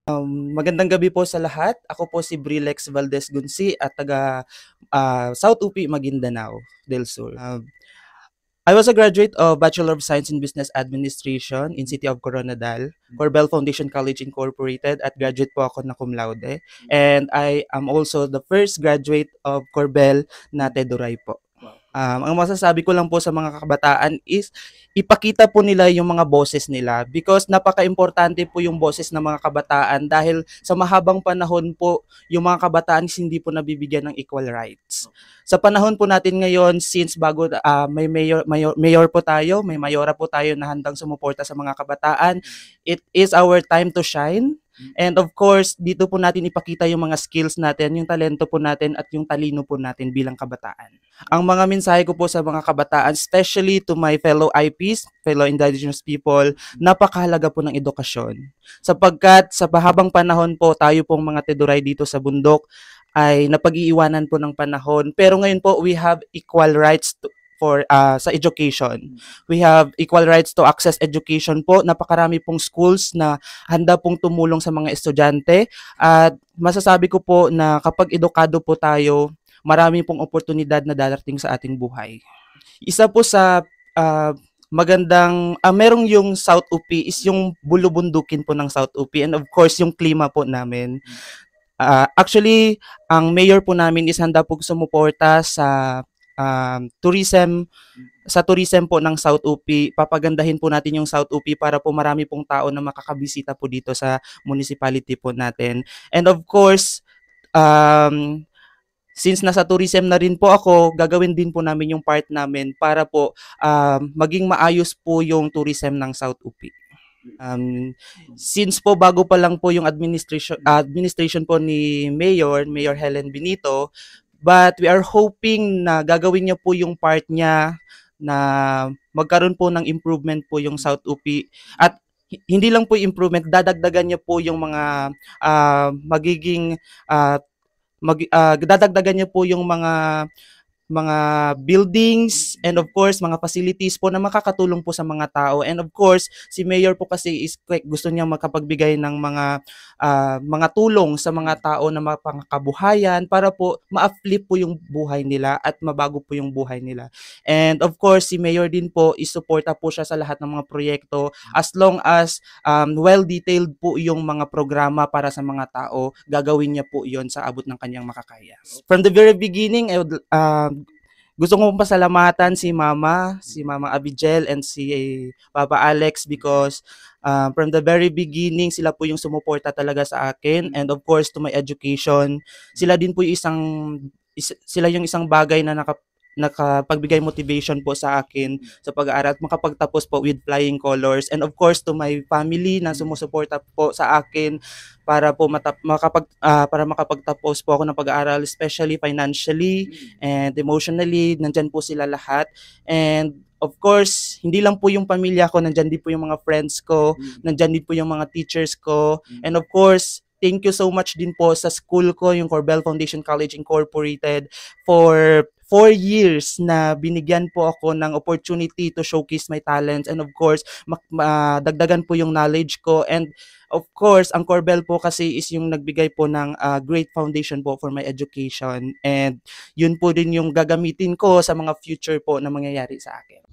Magandang gabi po sa lahat. Ako po si Brilex Valdez Gunsi at taga South UP, Maguindanao del Sur. I was a graduate of Bachelor of Science in Business Administration in City of Coronadal, Corbel Foundation College Incorporated, at graduate po ako na cum laude. And I am also the first graduate of Corbel na Teduray po. Ang masasabi ko lang po sa mga kabataan is ipakita po nila yung mga boses nila because napaka-importante po yung boses ng mga kabataan dahil sa mahabang panahon po yung mga kabataan is hindi po nabibigyan ng equal rights. Sa panahon po natin ngayon, since bago may mayor po tayo, may mayora po tayo na handang sumuporta sa mga kabataan, it is our time to shine. And of course, dito po natin ipakita yung mga skills natin, yung talento po natin at yung talino po natin bilang kabataan. Ang mga mensahe ko po sa mga kabataan, especially to my fellow IPs, fellow indigenous people, napakahalaga po ng edukasyon. Sapagkat sa mahabang panahon po, tayo pong mga Teduray dito sa bundok ay napag-iiwanan po ng panahon. Pero ngayon po, we have equal rights sa education. We have equal rights to access education po. Napakarami pong schools na handa pong tumulong sa mga estudyante. At masasabi ko po na kapag edukado po tayo, marami pong oportunidad na darating sa ating buhay. Isa po sa merong yung South UP is yung bulubundukin po ng South UP and of course yung klima po namin. Actually, ang mayor po namin is handa po sumuporta sa tourism po ng South UP. Papagandahin po natin yung South UP para po marami pong tao na makakabisita po dito sa municipality po natin. And of course, since nasa tourism na rin po ako, gagawin din po namin yung part namin para po maging maayos po yung tourism ng South UP. Since po bago pa lang po yung administration po ni Mayor Helen Benito, but we are hoping na gagawin niya po yung part niya na magkaroon po ng improvement po yung South UP at hindi lang po improvement, dadagdagan niya po yung mga dadagdagan niya po yung mga buildings and of course mga facilities po na makakatulong po sa mga tao. And of course, si Mayor po kasi is gusto niya makapagbigay ng mga tulong sa mga tao na mapangkabuhayan para po ma-uplift po yung buhay nila at mabago po yung buhay nila. And of course, si Mayor din po isuporta po siya sa lahat ng mga proyekto as long as well-detailed po yung mga programa para sa mga tao, gagawin niya po yon sa abot ng kanyang makakaya. From the very beginning, I would gusto kong pasalamatan si Mama Abigel and si Papa Alex because from the very beginning, sila po yung sumuporta talaga sa akin and of course to my education. Sila din po yung isang bagay na nakapagbigay motivation po sa akin sa pag-aaral at makapagtapos po with flying colors. And of course to my family na sumusuporta po sa akin para po para makapagtapos po ako ng pag-aaral, especially financially and emotionally. Nandyan po sila lahat. And of course, hindi lang po yung pamilya ko, nandyan din po yung mga friends ko, nandyan din po yung mga teachers ko. And of course, thank you so much din po sa school ko, yung Corbel Foundation College Incorporated, for 4 years na binigyan po ako ng opportunity to showcase my talents and of course, dagdagan po yung knowledge ko. And of course, ang Corbel po kasi is yung nagbigay po ng great foundation po for my education. And yun po din yung gagamitin ko sa mga future po na mangyayari sa akin.